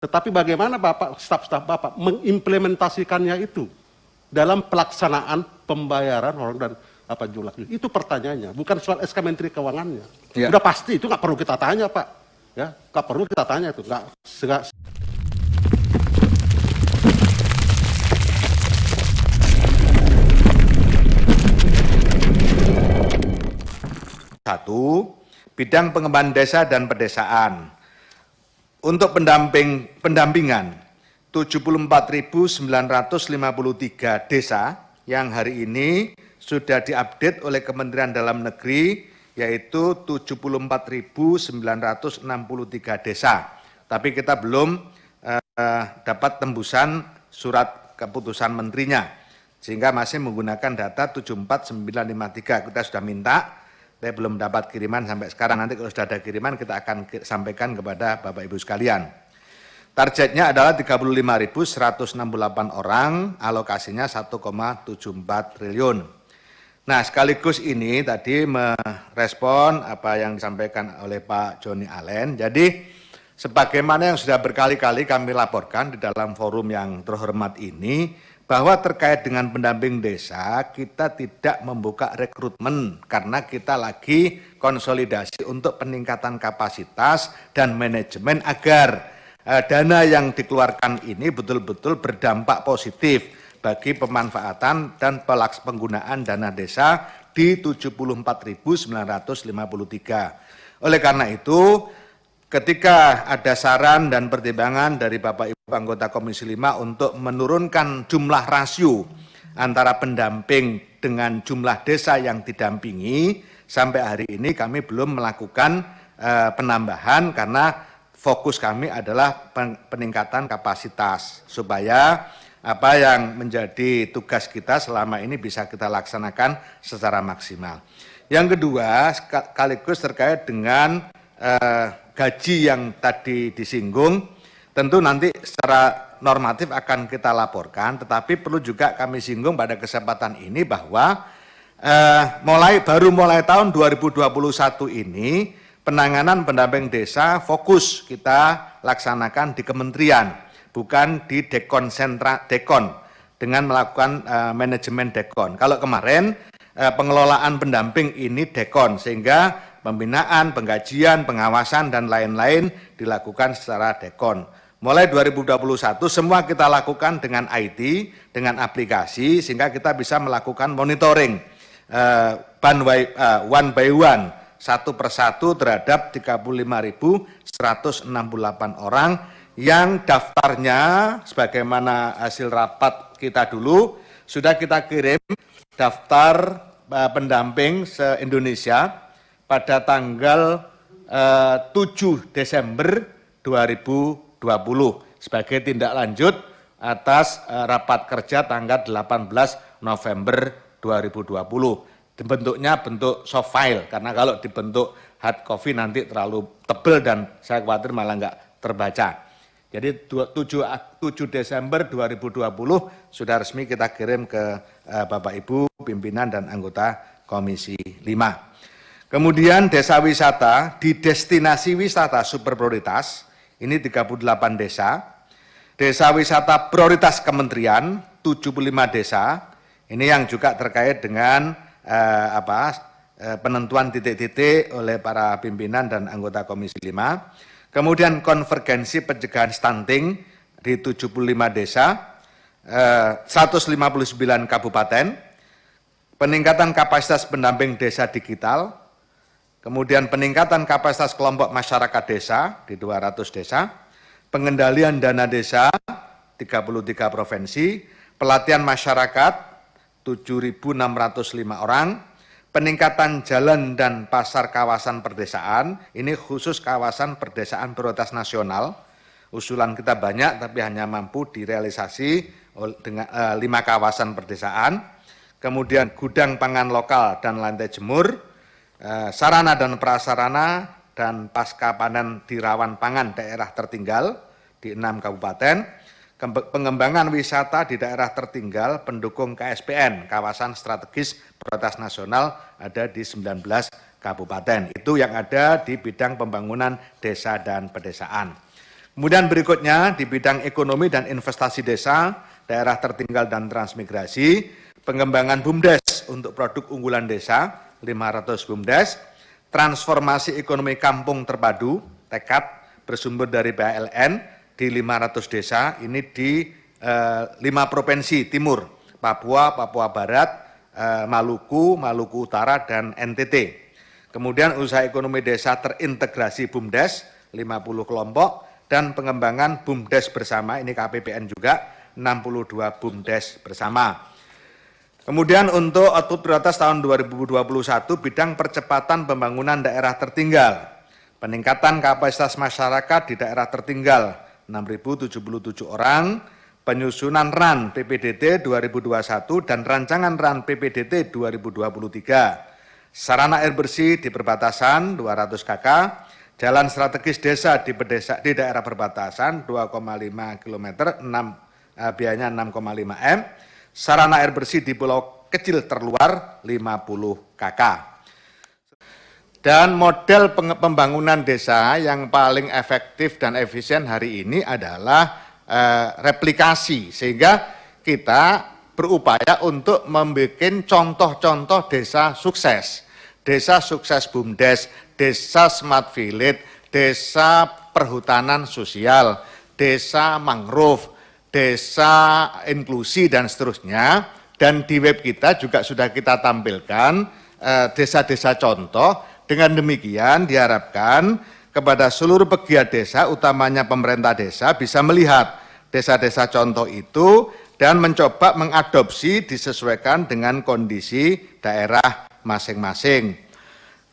Tetapi bagaimana Bapak, staf-staf Bapak mengimplementasikannya itu dalam pelaksanaan pembayaran orang dan apa jumlah itu pertanyaannya, bukan soal SK Menteri Keuangannya. Ya. Udah pasti itu nggak perlu kita tanya Pak, ya nggak perlu kita tanya itu nggak. Satu, bidang pengembangan desa dan pedesaan. Untuk pendampingan 74.953 desa yang hari ini sudah diupdate oleh Kementerian Dalam Negeri, yaitu 74.963 desa. Tapi kita belum dapat tembusan surat keputusan menterinya, sehingga masih menggunakan data 74953. Kita sudah minta, saya belum dapat kiriman sampai sekarang. Nanti kalau sudah ada kiriman kita akan sampaikan kepada Bapak Ibu sekalian. Targetnya adalah 35.168 orang, alokasinya 1,74 triliun. Nah, sekaligus ini tadi merespon apa yang disampaikan oleh Pak Joni Allen. Jadi, sebagaimana yang sudah berkali-kali kami laporkan di dalam forum yang terhormat ini, bahwa terkait dengan pendamping desa, kita tidak membuka rekrutmen karena kita lagi konsolidasi untuk peningkatan kapasitas dan manajemen agar dana yang dikeluarkan ini betul-betul berdampak positif bagi pemanfaatan dan penggunaan dana desa di 74.953. Oleh karena itu, ketika ada saran dan pertimbangan dari Bapak Ibu anggota Komisi 5 untuk menurunkan jumlah rasio antara pendamping dengan jumlah desa yang didampingi, sampai hari ini kami belum melakukan penambahan karena fokus kami adalah peningkatan kapasitas supaya apa yang menjadi tugas kita selama ini bisa kita laksanakan secara maksimal. Yang kedua, sekaligus terkait dengan gaji yang tadi disinggung, tentu nanti secara normatif akan kita laporkan, tetapi perlu juga kami singgung pada kesempatan ini bahwa baru mulai tahun 2021 ini penanganan pendamping desa fokus kita laksanakan di kementerian, bukan di dekon dengan melakukan manajemen dekon. Kalau kemarin pengelolaan pendamping ini dekon, sehingga pembinaan, penggajian, pengawasan, dan lain-lain dilakukan secara dekon. Mulai 2021 semua kita lakukan dengan IT, dengan aplikasi, sehingga kita bisa melakukan monitoring one by one, satu persatu terhadap 35.168 orang yang daftarnya sebagaimana hasil rapat kita dulu, sudah kita kirim daftar pendamping se-Indonesia pada tanggal 7 Desember 2020 sebagai tindak lanjut atas rapat kerja tanggal 18 November 2020. Bentuknya bentuk soft file, karena kalau dibentuk hard copy nanti terlalu tebal dan saya khawatir malah nggak terbaca. Jadi 7 Desember 2020 sudah resmi kita kirim ke Bapak Ibu pimpinan dan anggota Komisi 5. Kemudian desa wisata di destinasi wisata super prioritas, ini 38 desa. Desa wisata prioritas kementerian, 75 desa. Ini yang juga terkait dengan penentuan titik-titik oleh para pimpinan dan anggota Komisi 5. Kemudian konvergensi pencegahan stunting di 75 desa, 159 kabupaten. Peningkatan kapasitas pendamping desa digital. Kemudian peningkatan kapasitas kelompok masyarakat desa di 200 desa, pengendalian dana desa 33 provinsi, pelatihan masyarakat 7.605 orang, peningkatan jalan dan pasar kawasan perdesaan, ini khusus kawasan perdesaan prioritas nasional, usulan kita banyak tapi hanya mampu direalisasi dengan 5 kawasan perdesaan, kemudian gudang pangan lokal dan lantai jemur, sarana dan prasarana dan pasca panen di rawan pangan daerah tertinggal di 6 kabupaten, pengembangan wisata di daerah tertinggal pendukung KSPN, kawasan strategis prioritas nasional ada di 19 kabupaten. Itu yang ada di bidang pembangunan desa dan pedesaan. Kemudian berikutnya di bidang ekonomi dan investasi desa, daerah tertinggal dan transmigrasi, pengembangan BUMDes untuk produk unggulan desa, 500 BUMDes, transformasi ekonomi kampung terpadu, tekad bersumber dari PLN di 500 desa, ini di 5 provinsi timur, Papua, Papua Barat, Maluku, Maluku Utara, dan NTT. Kemudian usaha ekonomi desa terintegrasi BUMDes, 50 kelompok, dan pengembangan BUMDes bersama, ini KPPN juga, 62 BUMDes bersama. Kemudian untuk output prioritas tahun 2021, bidang percepatan pembangunan daerah tertinggal, peningkatan kapasitas masyarakat di daerah tertinggal, 6.077 orang, penyusunan RAN PPDT 2021 dan rancangan RAN PPDT 2023, sarana air bersih di perbatasan 200 kk, jalan strategis desa di daerah perbatasan 2,5 km, biayanya 6,5 M, sarana air bersih di pulau kecil terluar 50 kk. Dan model pembangunan desa yang paling efektif dan efisien hari ini adalah replikasi, sehingga kita berupaya untuk membuat contoh-contoh desa sukses BUMDes, desa smart village, desa perhutanan sosial, desa mangrove, desa inklusi, dan seterusnya. Dan di web kita juga sudah kita tampilkan desa-desa contoh. Dengan demikian diharapkan kepada seluruh pegiat desa, utamanya pemerintah desa, bisa melihat desa-desa contoh itu dan mencoba mengadopsi disesuaikan dengan kondisi daerah masing-masing.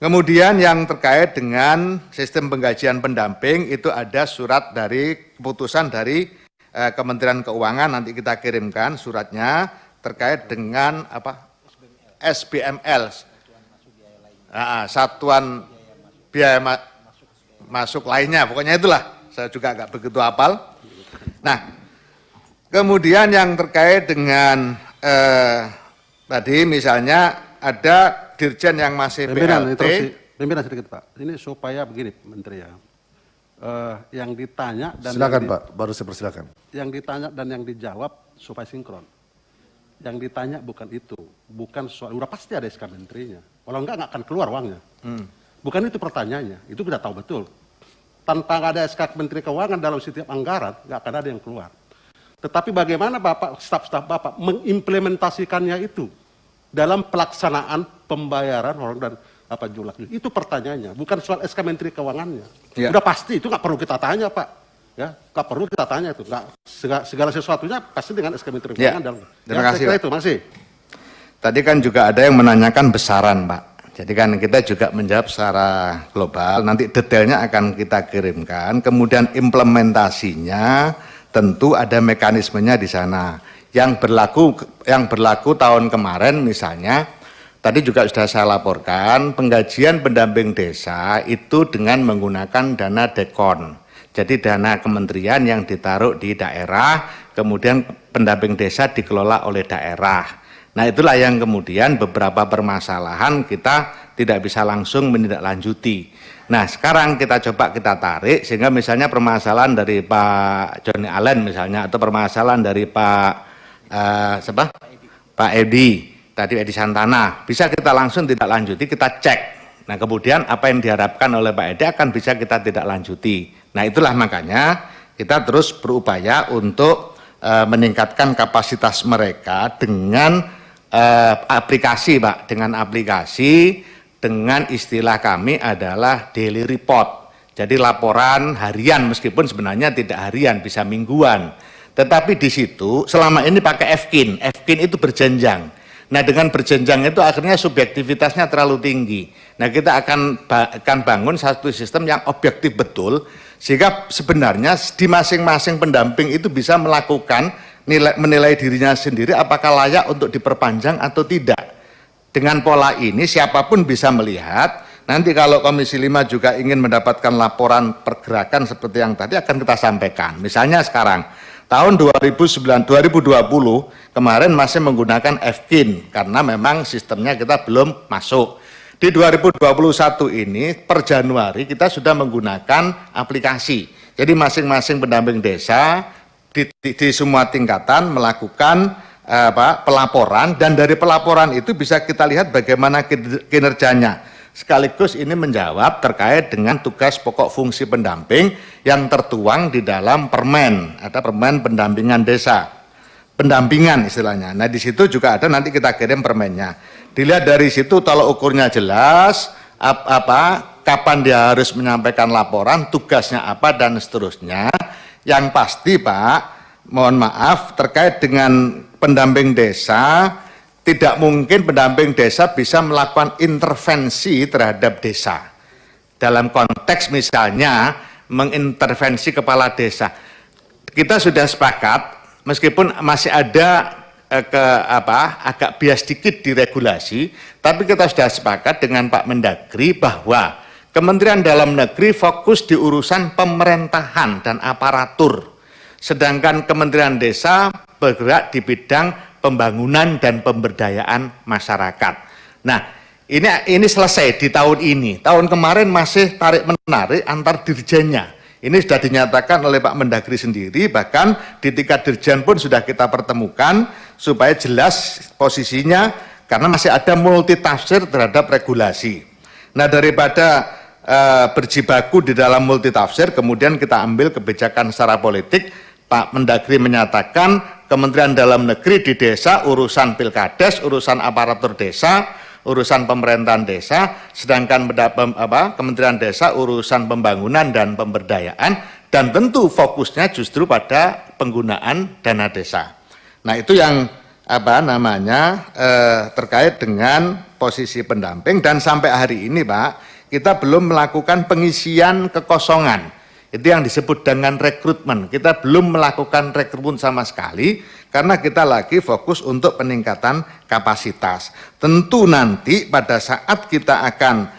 Kemudian yang terkait dengan sistem penggajian pendamping, itu ada surat dari keputusan dari Kementerian Keuangan, nanti kita kirimkan suratnya terkait dengan SBML, satuan biaya masuk lainnya, pokoknya itulah, saya juga agak begitu hafal. Nah, kemudian yang terkait dengan tadi misalnya ada dirjen yang masih BLT. Pimpinan sedikit Pak, ini supaya begini Menteri ya, yang ditanya dan silakan Pak, baru saya persilakan. Yang ditanya dan yang dijawab supaya sinkron. Yang ditanya bukan itu, bukan soal, udah pasti ada SK menterinya. Kalau enggak akan keluar uangnya. Bukan itu pertanyaannya, itu kita tahu betul. Tanpa ada SK Menteri Keuangan dalam setiap anggaran, nggak akan ada yang keluar. Tetapi bagaimana Bapak, staf-staf Bapak mengimplementasikannya itu dalam pelaksanaan pembayaran orang dan julak. Itu pertanyaannya, bukan soal SK Menteri Keuangannya. Ya. Udah pasti, itu nggak perlu kita tanya Pak. Ya, nggak perlu kita tanya itu, nggak segala sesuatunya pasti dengan SK Menteri Keuangan. Terima kasih Pak. Itu, masih. Tadi kan juga ada yang menanyakan besaran Pak. Jadi kan kita juga menjawab secara global, nanti detailnya akan kita kirimkan, kemudian implementasinya tentu ada mekanismenya di sana. Yang berlaku tahun kemarin misalnya, tadi juga sudah saya laporkan, penggajian pendamping desa itu dengan menggunakan dana dekon. Jadi dana kementerian yang ditaruh di daerah, kemudian pendamping desa dikelola oleh daerah. Nah itulah yang kemudian beberapa permasalahan kita tidak bisa langsung menindaklanjuti. Nah sekarang kita coba kita tarik, sehingga misalnya permasalahan dari Pak Johnny Allen misalnya, atau permasalahan dari Pak Edi, tadi Edi Santana, bisa kita langsung tidak lanjuti, kita cek. Nah kemudian apa yang diharapkan oleh Pak Edi akan bisa kita tidak lanjuti. Nah itulah makanya kita terus berupaya untuk meningkatkan kapasitas mereka dengan aplikasi Pak, dengan aplikasi, dengan istilah kami adalah daily report. Jadi laporan harian, meskipun sebenarnya tidak harian, bisa mingguan. Tetapi di situ selama ini pakai FKIN itu berjenjang. Nah dengan berjenjang itu akhirnya subjektivitasnya terlalu tinggi. Nah kita akan bangun satu sistem yang objektif betul, sehingga sebenarnya di masing-masing pendamping itu bisa melakukan menilai dirinya sendiri apakah layak untuk diperpanjang atau tidak. Dengan pola ini siapapun bisa melihat. Nanti kalau Komisi 5 juga ingin mendapatkan laporan pergerakan seperti yang tadi akan kita sampaikan. Misalnya sekarang tahun 2020 kemarin masih menggunakan FKIN karena memang sistemnya kita belum masuk. Di 2021 ini per Januari kita sudah menggunakan aplikasi. Jadi masing-masing pendamping desa di semua tingkatan melakukan pelaporan, dan dari pelaporan itu bisa kita lihat bagaimana kinerjanya. Sekaligus ini menjawab terkait dengan tugas pokok fungsi pendamping yang tertuang di dalam permen, ada permen pendampingan desa, pendampingan istilahnya. Nah di situ juga ada, nanti kita kirim permennya. Dilihat dari situ tolak ukurnya jelas, kapan dia harus menyampaikan laporan, tugasnya apa dan seterusnya. Yang pasti Pak, mohon maaf terkait dengan pendamping desa, tidak mungkin pendamping desa bisa melakukan intervensi terhadap desa. Dalam konteks misalnya mengintervensi kepala desa. Kita sudah sepakat, meskipun masih ada agak bias dikit di regulasi, tapi kita sudah sepakat dengan Pak Mendagri bahwa Kementerian Dalam Negeri fokus di urusan pemerintahan dan aparatur. Sedangkan Kementerian Desa bergerak di bidang pembangunan dan pemberdayaan masyarakat. Nah, ini selesai di tahun ini. Tahun kemarin masih tarik-menarik antar dirjennya. Ini sudah dinyatakan oleh Pak Mendagri sendiri, bahkan di tingkat dirjen pun sudah kita pertemukan supaya jelas posisinya, karena masih ada multitafsir terhadap regulasi. Nah, daripada berjibaku di dalam multitafsir, kemudian kita ambil kebijakan secara politik. Pak Mendagri menyatakan Kementerian Dalam Negeri di desa urusan pilkades, urusan aparatur desa, urusan pemerintahan desa, sedangkan Kementerian Desa urusan pembangunan dan pemberdayaan, dan tentu fokusnya justru pada penggunaan dana desa. Nah itu yang terkait dengan posisi pendamping, dan sampai hari ini Pak, kita belum melakukan pengisian kekosongan. Itu yang disebut dengan rekrutmen. Kita belum melakukan rekrutmen sama sekali karena kita lagi fokus untuk peningkatan kapasitas. Tentu nanti pada saat kita akan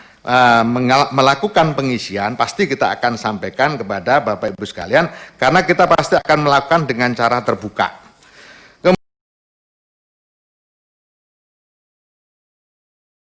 melakukan pengisian, pasti kita akan sampaikan kepada Bapak Ibu sekalian, karena kita pasti akan melakukan dengan cara terbuka.